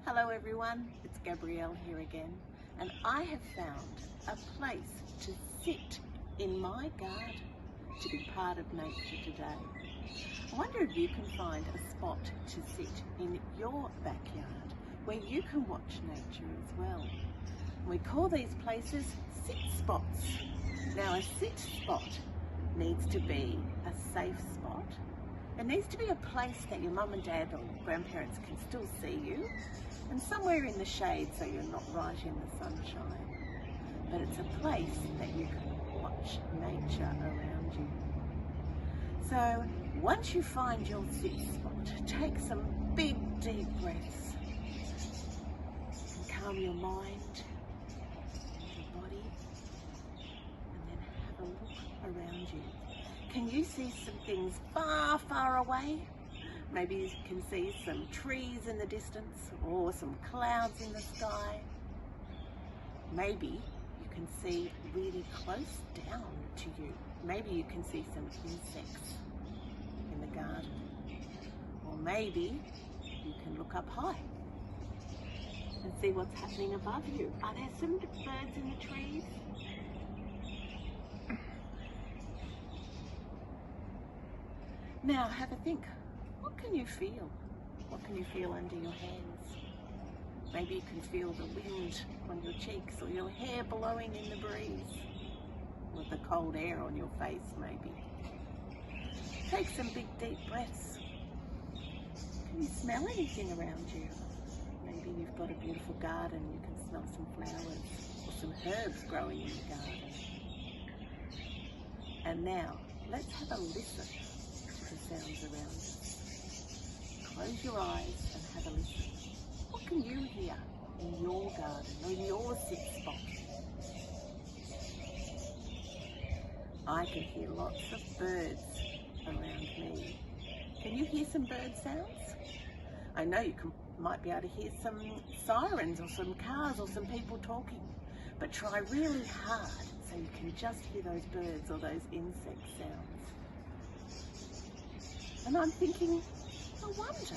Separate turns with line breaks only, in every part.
Hello everyone, it's Gabrielle here again, and I have found a place to sit in my garden to be part of nature today. I wonder if you can find a spot to sit in your backyard where you can watch nature as well. We call these places sit spots. Now a sit spot needs to be a safe spot. It needs to be a place that your mum and dad or grandparents can still see you, and somewhere in the shade so you're not right in the sunshine. But it's a place that you can watch nature around you. So once you find your sit spot, take some big deep breaths and calm your mind, your body, and then have a look around you. Can you see some things far, far away? Maybe you can see some trees in the distance or some clouds in the sky. Maybe you can see really close down to you. Maybe you can see some insects in the garden. Or maybe you can look up high and see what's happening above you. Are there some birds in the trees? Now have a think. What can you feel? What can you feel under your hands? Maybe you can feel the wind on your cheeks, or your hair blowing in the breeze, or the cold air on your face maybe. Take some big deep breaths. Can you smell anything around you? Maybe you've got a beautiful garden, you can smell some flowers or some herbs growing in the garden. And now let's have a listen to the sounds around us. Close your eyes and have a listen. What can you hear in your garden or in your sit spot? I can hear lots of birds around me. Can you hear some bird sounds? I know you might be able to hear some sirens or some cars or some people talking, but try really hard so you can just hear those birds or those insect sounds. And I'm thinking, I wonder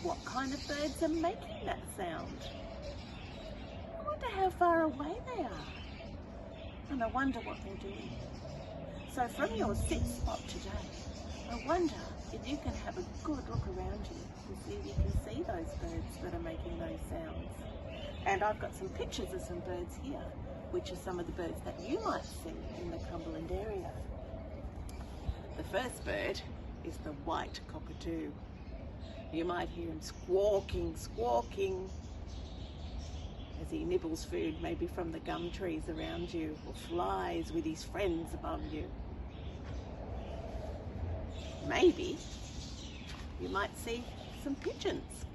what kind of birds are making that sound. I wonder how far away they are. And I wonder what they're doing. So from your sit spot today, I wonder if you can have a good look around you and see if you can see those birds that are making those sounds. And I've got some pictures of some birds here, which are some of the birds that you might see in the Cumberland area. The first bird is the white cockatoo. You might hear him squawking as he nibbles food, maybe from the gum trees around you, or flies with his friends above you. Maybe you might see some pigeons.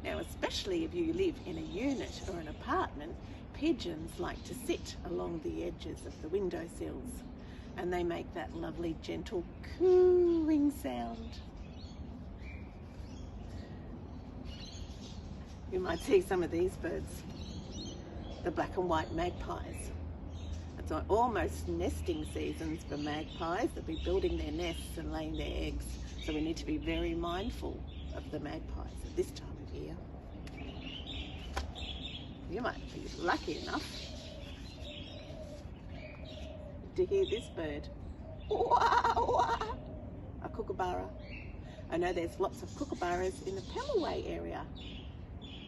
Now, especially if you live in a unit or an apartment, pigeons like to sit along the edges of the windowsills, and they make that lovely gentle cooing sound. You might see some of these birds, the black and white magpies. It's almost nesting seasons for magpies. They'll be building their nests and laying their eggs. So we need to be very mindful of the magpies at this time of year. You might be lucky enough to hear this bird. A kookaburra. I know there's lots of kookaburras in the Pemulwuy area.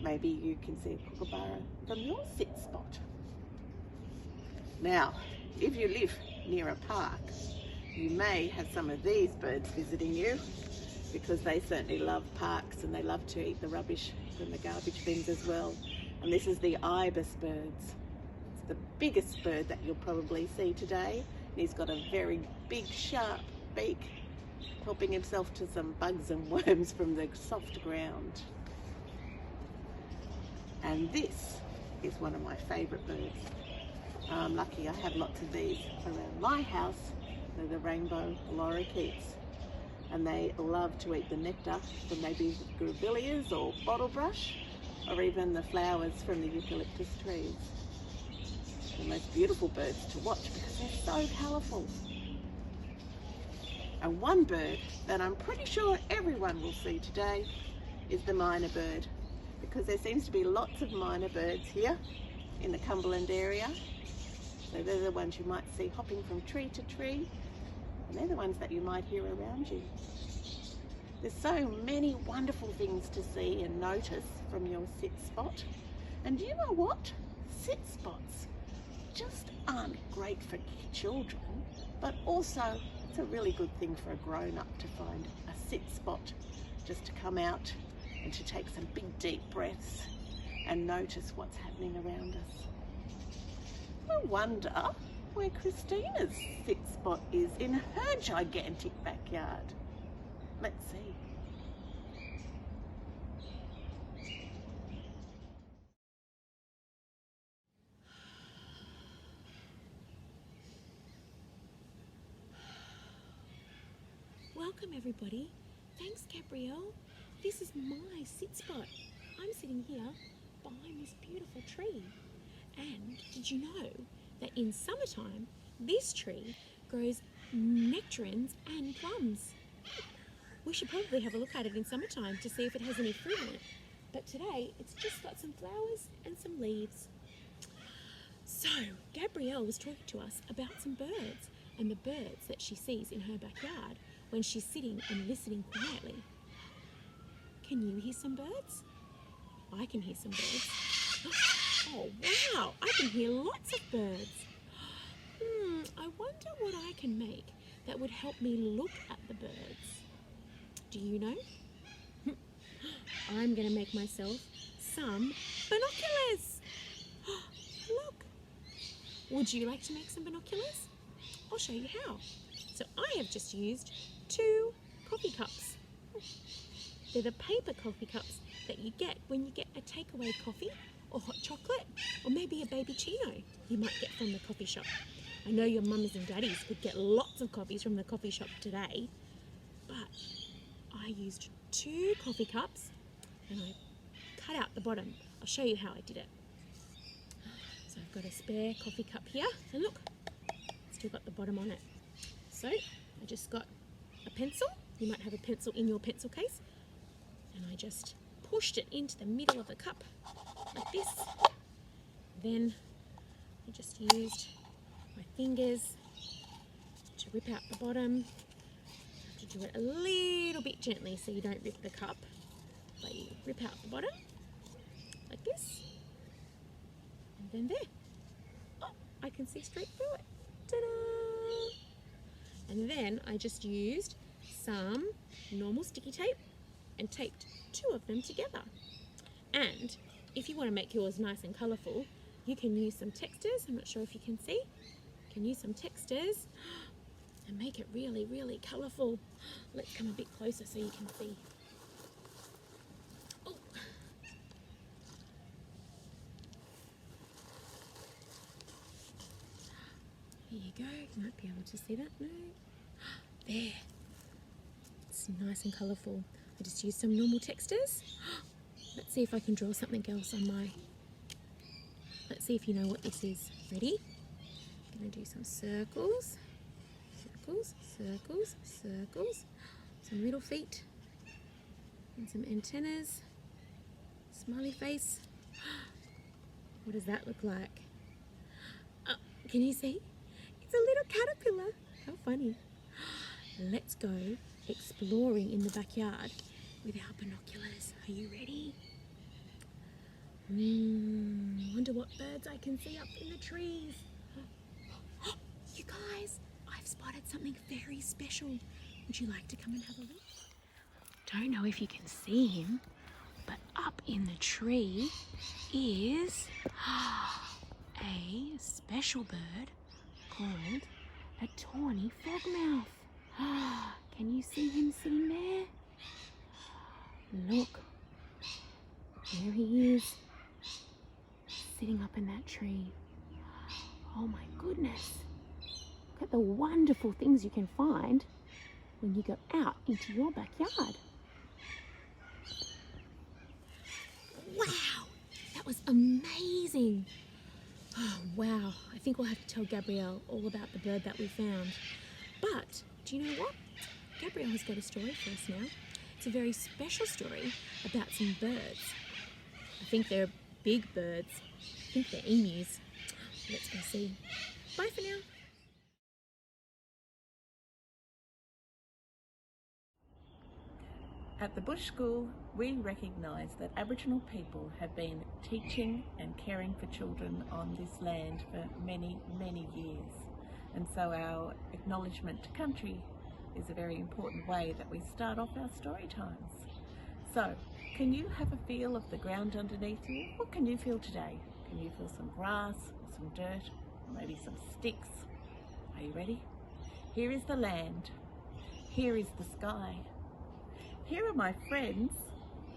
Maybe you can see a kookaburra from your sit spot. Now, if you live near a park, you may have some of these birds visiting you, because they certainly love parks and they love to eat the rubbish from the garbage bins as well. And this is the ibis birds. It's the biggest bird that you'll probably see today. He's got a very big, sharp beak, helping himself to some bugs and worms from the soft ground. And this is one of my favourite birds. I'm lucky I have lots of these around my house. They're the rainbow lorikeets, and they love to eat the nectar from maybe grevilleas or bottlebrush, or even the flowers from the eucalyptus trees. The most beautiful birds to watch because they're so colourful. And one bird that I'm pretty sure everyone will see today is the myna bird. because there seems to be lots of myna birds here in the Cumberland area. So they're the ones you might see hopping from tree to tree, and they're the ones that you might hear around you. There's so many wonderful things to see and notice from your sit spot. And you know what? Sit spots just aren't great for children, but also it's a really good thing for a grown-up to find a sit spot, just to come out and to take some big deep breaths and notice what's happening around us. I wonder where Christina's sit spot is in her gigantic backyard. Let's see.
Welcome everybody. Thanks Gabrielle. This is my sit spot. I'm sitting here behind this beautiful tree. And did you know that in summertime this tree grows nectarines and plums? We should probably have a look at it in summertime to see if it has any fruit in it. But today it's just got some flowers and some leaves. So Gabrielle was talking to us about some birds and the birds that she sees in her backyard when she's sitting and listening quietly. Can you hear some birds? I can hear some birds. Oh wow, I can hear lots of birds. I wonder what I can make that would help me look at the birds. Do you know? I'm going to make myself some binoculars. Look. Would you like to make some binoculars? I'll show you how. So I have just used 2 coffee cups. They're the paper coffee cups that you get when you get a takeaway coffee or hot chocolate or maybe a baby chino you might get from the coffee shop. I know your mummies and daddies would get lots of coffees from the coffee shop today, but I used 2 coffee cups and I cut out the bottom. I'll show you how I did it. So I've got a spare coffee cup here, and look, still got the bottom on it. So I just got a pencil. You might have a pencil in your pencil case, and I just pushed it into the middle of the cup like this. Then I just used my fingers to rip out the bottom. You have to do it a little bit gently so you don't rip the cup, but you rip out the bottom like this, and then there. Oh, I can see straight through it. Ta-da! And then I just used some normal sticky tape and taped 2 of them together. And if you want to make yours nice and colourful, you can use some textures. I'm not sure if you can see. You can use some textures and make it really, really colourful. Let's come a bit closer so you can see. Oh. Here you go. You might be able to see that. No. There. It's nice and colourful. I just used some normal textures. Let's see if I can draw something else on my... Let's see if you know what this is. Ready? I'm going to do some circles. Circles, circles, circles. Some little feet. And some antennas. Smiley face. What does that look like? Can you see? It's a little caterpillar. How funny. Let's go exploring in the backyard with our binoculars. Are you ready? Wonder what birds I can see up in the trees. You guys, I've spotted something very special. Would you like to come and have a look? Don't know if you can see him, but up in the tree is a special bird called a tawny frogmouth. Can you see him sitting there? Look, there he is, sitting up in that tree. Oh my goodness. Look at the wonderful things you can find when you go out into your backyard. Wow, that was amazing. Oh wow, I think we'll have to tell Gabrielle all about the bird that we found. But do you know what? Gabrielle has got a story for us now. It's a very special story about some birds. I think they're big birds. I think they're emus. Let's go see. Bye for now.
At the Bush School, we recognise that Aboriginal people have been teaching and caring for children on this land for many, many years. And so our acknowledgement to country is a very important way that we start off our story times. So, can you have a feel of the ground underneath you? What can you feel today? Can you feel some grass, or some dirt, or maybe some sticks? Are you ready? Here is the land. Here is the sky. Here are my friends,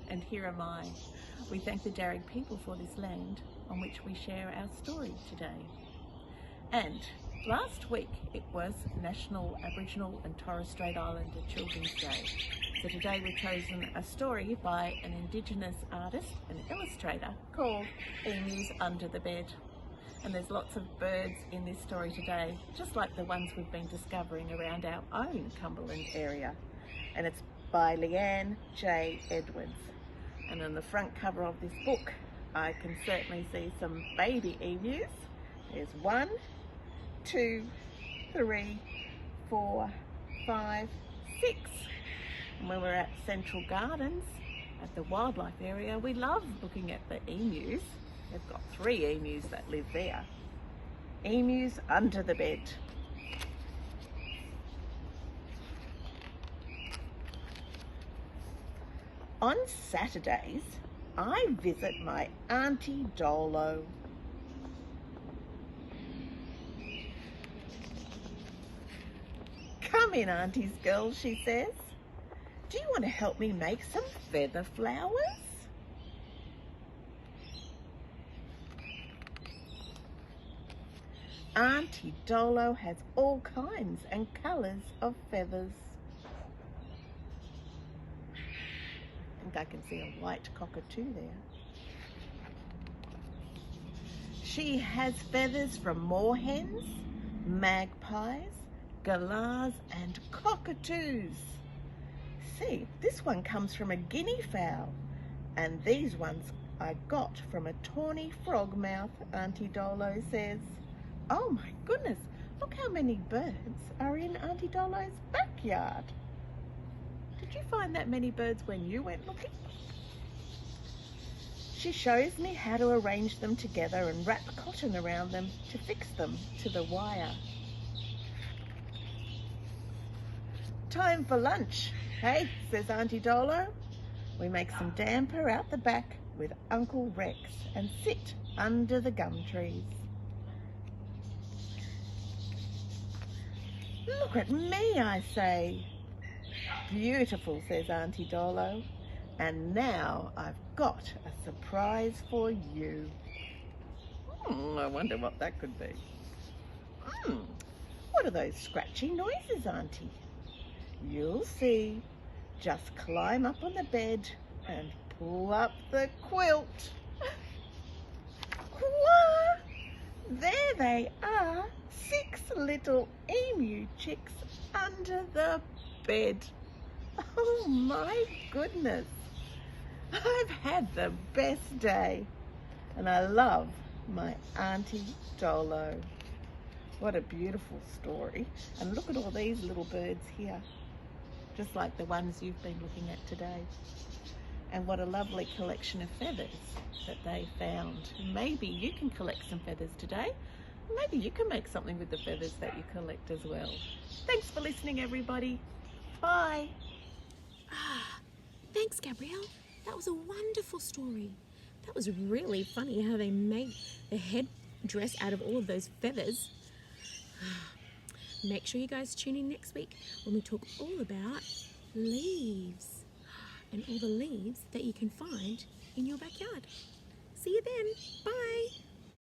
and here am I. We thank the Darug people for this land on which we share our story today. And last week it was National Aboriginal and Torres Strait Islander Children's Day. So today we've chosen a story by an Indigenous artist and illustrator called Emus Under the Bed. And there's lots of birds in this story today, just like the ones we've been discovering around our own Cumberland area. And it's by Leanne J. Edwards. And on the front cover of this book, I can certainly see some baby emus. There's 1, 2, 3, 4, 5, 6. And when we're at Central Gardens, at the wildlife area, we love looking at the emus. They've got 3 emus that live there. Emus under the bed. On Saturdays, I visit my Auntie Dolo. Come in, Auntie's girl, she says. Do you want to help me make some feather flowers? Auntie Dolo has all kinds and colours of feathers. I can see a white cockatoo there. She has feathers from moorhens, magpies, galahs and cockatoos. See, this one comes from a guinea fowl, and these ones I got from a tawny frogmouth, Auntie Dolo says. Oh my goodness, look how many birds are in Auntie Dolo's backyard. Did you find that many birds when you went looking? She shows me how to arrange them together and wrap cotton around them to fix them to the wire. Time for lunch, hey, says Auntie Dolo. We make some damper out the back with Uncle Rex and sit under the gum trees. Look at me, I say. Beautiful, says Auntie Dolo. And now I've got a surprise for you. I wonder what that could be. What are those scratchy noises, Auntie? You'll see. Just climb up on the bed and pull up the quilt. Wah! There they are, 6 little emu chicks under the bed. Oh my goodness, I've had the best day, and I love my Auntie Dolo. What a beautiful story. And look at all these little birds here, just like the ones you've been looking at today. And what a lovely collection of feathers that they found. Maybe you can collect some feathers today. Maybe you can make something with the feathers that you collect as well. Thanks for listening, everybody. Bye.
Thanks, Gabrielle. That was a wonderful story. That was really funny how they made the headdress out of all of those feathers. Make sure you guys tune in next week when we talk all about leaves and all the leaves that you can find in your backyard. See you then. Bye.